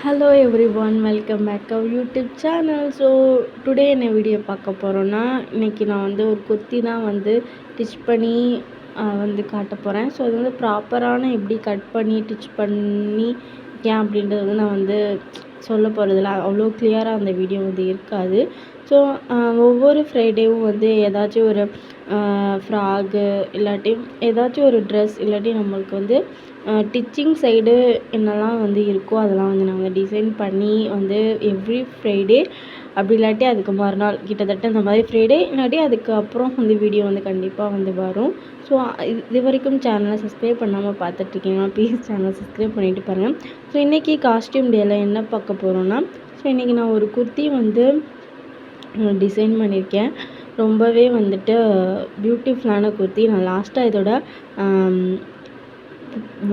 Hello everyone, welcome back our YouTube channel. So today என்ன video பார்க்க போகிறோன்னா, இன்றைக்கி நான் வந்து ஒரு குர்த்தி தான் வந்து ஸ்டிச் பண்ணி வந்து காட்ட போகிறேன். ஸோ அது வந்து ப்ராப்பரான எப்படி கட் பண்ணி ஸ்டிச் பண்ணி ஏன் அப்படின்றது வந்து நான் வந்து சொல்ல போகிறதில்ல. அவ்வளோ கிளியராக அந்த வீடியோ வந்து இருக்காது. ஸோ ஒவ்வொரு ஃப்ரைடேவும் வந்து ஏதாச்சும் ஒரு ஃப்ராகு இல்லாட்டி ஏதாச்சும் ஒரு ட்ரெஸ் இல்லாட்டி நம்மளுக்கு வந்து டிச்சிங் சைடு என்னெல்லாம் வந்து இருக்கோ அதெல்லாம் வந்து நாங்கள் டிசைன் பண்ணி வந்து எவ்ரி ஃப்ரைடே அப்படி இல்லாட்டி அதுக்கு மறுநாள் கிட்டத்தட்ட இந்த மாதிரி ஃப்ரைடே இல்லாட்டி அதுக்கப்புறம் வந்து வீடியோ வந்து கண்டிப்பாக வந்து வரும். ஸோ இது வரைக்கும் சேனலை சப்ஸ்கிரைப் பண்ணாமல் பார்த்துட்ருக்கீங்கன்னா ப்ளீஸ் சேனலை சப்ஸ்கிரைப் பண்ணிவிட்டு பாருங்கள். ஸோ இன்றைக்கி காஸ்டியூம் டேயில் என்ன பார்க்க போகிறோன்னா, ஸோ இன்றைக்கி நான் ஒரு குர்த்தி வந்து டிசைன் பண்ணியிருக்கேன். ரொம்பவே வந்துட்டு பியூட்டிஃபுல்லான குர்த்தி. நான் லாஸ்ட்டாக இதோட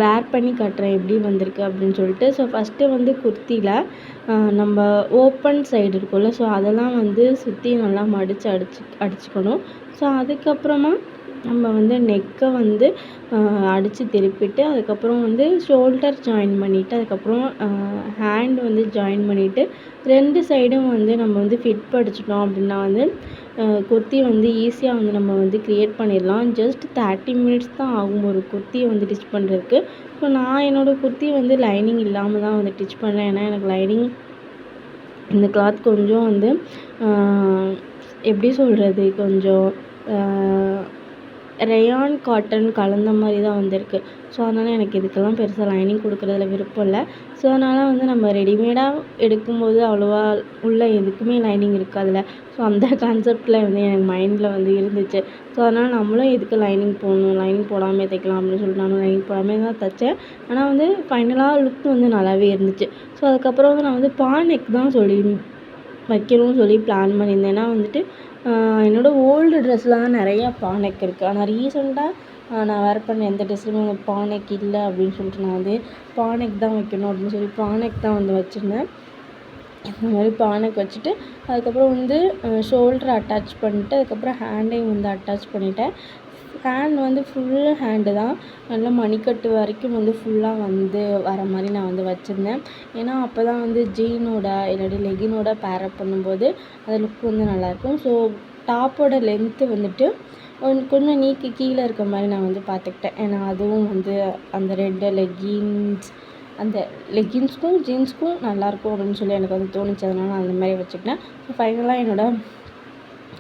வேர் பண்ணி காட்டுறேன் எப்படி வந்திருக்கு அப்படின்னு சொல்லிட்டு. ஸோ ஃபஸ்ட்டு வந்து குர்த்தியில் நம்ம ஓப்பன் சைடு இருக்கும்ல, ஸோ அதெல்லாம் வந்து சுற்றி நல்லா அடிச்சுக்கணும். ஸோ அதுக்கப்புறமா நம்ம வந்து நெக்கை வந்து அடித்து திருப்பிட்டு அதுக்கப்புறம் வந்து ஷோல்டர் ஜாயின் பண்ணிவிட்டு அதுக்கப்புறம் ஹேண்ட் வந்து ஜாயின் பண்ணிவிட்டு 2 சைடும் வந்து நம்ம வந்து ஃபிட் படிச்சிட்டோம் அப்படின்னா வந்து குர்த்தி வந்து ஈஸியாக வந்து நம்ம வந்து க்ரியேட் பண்ணிடலாம். ஜஸ்ட் 30 மினிட்ஸ் தான் ஆகும் ஒரு குர்த்தியை வந்து ஸ்டிச் பண்ணுறதுக்கு. ஸோ நான் என்னோடய குர்த்தி வந்து லைனிங் இல்லாமல் தான் வந்து ஸ்டிச் பண்ணுறேன். ஏன்னா எனக்கு லைனிங் இந்த கிளாத் கொஞ்சம் வந்து எப்படி சொல்கிறது, கொஞ்சம் ரயான் காட்டன் கலந்த மாதிரி தான் வந்திருக்கு. ஸோ அதனால் எனக்கு இதுக்கெல்லாம் பெருசாக லைனிங் கொடுக்குறதுல விருப்பம் இல்லை. ஸோ அதனால் வந்து நம்ம ரெடிமேடாக எடுக்கும்போது அவ்வளோவா உள்ள எதுக்குமே லைனிங் இருக்காதுல்ல. ஸோ அந்த கான்செப்டில் வந்து எனக்கு மைண்டில் வந்து இருந்துச்சு. ஸோ அதனால் நம்மளும் எதுக்கு லைனிங் போடணும், லைனிங் போடாமல் தைக்கலாம் அப்படின்னு சொல்லிட்டு நானும் லைனிங் போடாமல் தான் தைச்சேன். ஆனால் வந்து ஃபைனலாக லுக் வந்து நல்லாவே இருந்துச்சு. ஸோ அதுக்கப்புறம் வந்து நான் வந்து நெக் தான் வைக்கணும்னு சொல்லி பிளான் பண்ணியிருந்தேன். ஏன்னா வந்துட்டு என்னோடய ஓல்டு ட்ரெஸ்ஸில் தான் நிறையா நெக் இருக்குது. ஆனால் ரீசெண்டாக நான் வேர் பண்ண எந்த ட்ரெஸ்ஸுமே நெக் இல்லை அப்படின்னு சொல்லிட்டு நான் வந்து நெக் தான் வைக்கணும் அப்படின்னு சொல்லி நெக் தான் வந்து வச்சுருந்தேன். இந்த மாதிரி நெக் வச்சுட்டு அதுக்கப்புறம் வந்து ஷோல்டர் அட்டாச் பண்ணிட்டு அதுக்கப்புறம் ஹேண்டையும் வந்து அட்டாச் பண்ணிட்டேன். ஹேண்ட் வந்து ஃபுல் ஹேண்டு தான், நல்லா மணிக்கட்டு வரைக்கும் வந்து ஃபுல்லாக வந்து வர மாதிரி நான் வந்து வச்சுருந்தேன். ஏன்னா அப்போ தான் வந்து ஜீனோட இல்லாட்டி லெகினோட பேரப் பண்ணும்போது அது லுக் வந்து நல்லாயிருக்கும். ஸோ டாப்போட லென்த்து வந்துட்டு கொஞ்சம் நீக்கி கீழே இருக்க மாதிரி நான் வந்து பார்த்துக்கிட்டேன். ஏன்னா அதுவும் வந்து அந்த ரெட்டு அந்த லெகின்ஸ்க்கும் ஜீன்ஸ்க்கும் நல்லாயிருக்கும் அப்படின்னு சொல்லி எனக்கு வந்து தோணுச்சு. அதனால் நான் அந்த மாதிரி வச்சுக்கிட்டேன். ஸோ ஃபைனலாக என்னோடய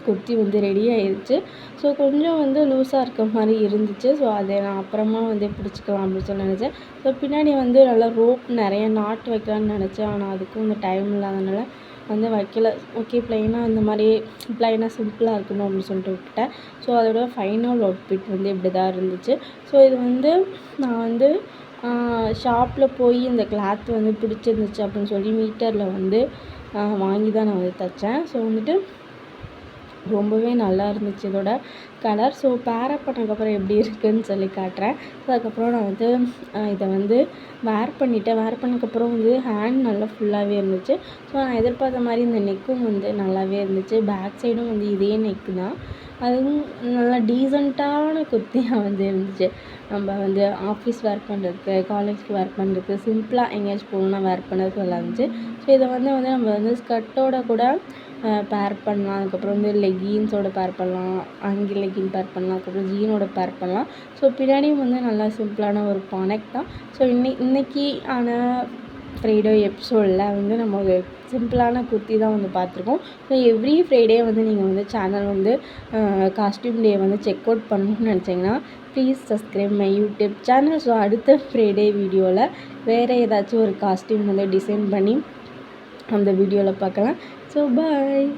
குர்த்தி வந்து ரெடி ஆயிடுச்சு. ஸோ கொஞ்சம் வந்து லூஸாக இருக்க மாதிரி இருந்துச்சு. ஸோ அதை நான் அப்புறமா வந்து பிடிச்சிக்கலாம் அப்படின்னு சொல்லி நினச்சேன். ஸோ பின்னாடி வந்து நல்லா ரோப் நிறைய நாட்டு வைக்கலான்னு நினச்சேன். ஆனால் அதுக்கும் வந்து டைம் இல்லாதனால வந்து வைக்கல. ஓகே, இந்த மாதிரி ப்ளைனாக சிம்பிளாக இருக்கணும் அப்படின்னு சொல்லிட்டு விட்டுட்டேன். ஸோ அதோட ஃபைனல் அவுட்ஃபிட் வந்து இப்படி தான் இருந்துச்சு. ஸோ இது வந்து நான் வந்து ஷாப்பில் போய் இந்த கிளாத் வந்து பிடிச்சிருந்துச்சு அப்படின்னு சொல்லி மீட்டரில் வந்து வாங்கி தான் நான் வந்து தைச்சேன். ஸோ வந்துட்டு ரொம்பவே நல்லா இருந்துச்சு இதோட கலர். ஸோ பேரப் பண்ணதுக்கப்புறம் எப்படி இருக்குதுன்னு சொல்லி காட்டுறேன். ஸோ அதுக்கப்புறம் நான் வந்து இதை வந்து வேர் பண்ணதுக்கப்புறம் வந்து ஹேண்ட் நல்லா ஃபுல்லாகவே இருந்துச்சு. ஸோ நான் எதிர்பார்த்த மாதிரி இந்த நெக்கும் வந்து நல்லாவே இருந்துச்சு. பேக் சைடும் வந்து இதே நெக்கு தான். அதுவும் நல்லா டீசெண்டான குர்த்தியாக வந்து இருந்துச்சு. நம்ம வந்து ஆஃபீஸ் வேர் பண்ணுறதுக்கு, காலேஜ்க்கு வேர் பண்ணுறதுக்கு, சிம்பிளாக எங்கேயாச்சும் போகணுன்னா வேர் பண்ணுறதுக்கு நல்லா இருந்துச்சு. ஸோ இதை வந்து நம்ம வந்து ஸ்கர்ட்டோட கூட பேர் பண்ணலாம். அதுக்கப்புறம் வந்து லெகின்ஸோட பேர் பண்ணலாம், ஆங்கிள் லெகின் பேர் பண்ணலாம், அதுக்கப்புறம் ஜீனோட பேர் பண்ணலாம். ஸோ பின்னாடியும் வந்து நல்லா சிம்பிளான ஒரு நெக் தான். ஸோ இன்றைக்கி ஃப்ரைடே எபிசோடில் வந்து நம்ம ஒரு சிம்பிளான குர்த்தி தான் வந்து பார்த்துருக்கோம். ஸோ எவ்ரி ஃப்ரைடே வந்து நீங்கள் வந்து சேனல் வந்து காஸ்டியூம் டே வந்து செக் அவுட் பண்ணணும்னு நினச்சிங்கன்னா please subscribe my YouTube channel. So அடுத்த ஃப்ரைடே வீடியோவில் வேறு ஏதாச்சும் ஒரு காஸ்டியூம் வந்து டிசைன் பண்ணி அந்த வீடியோவில் பார்க்கலாம். So bye.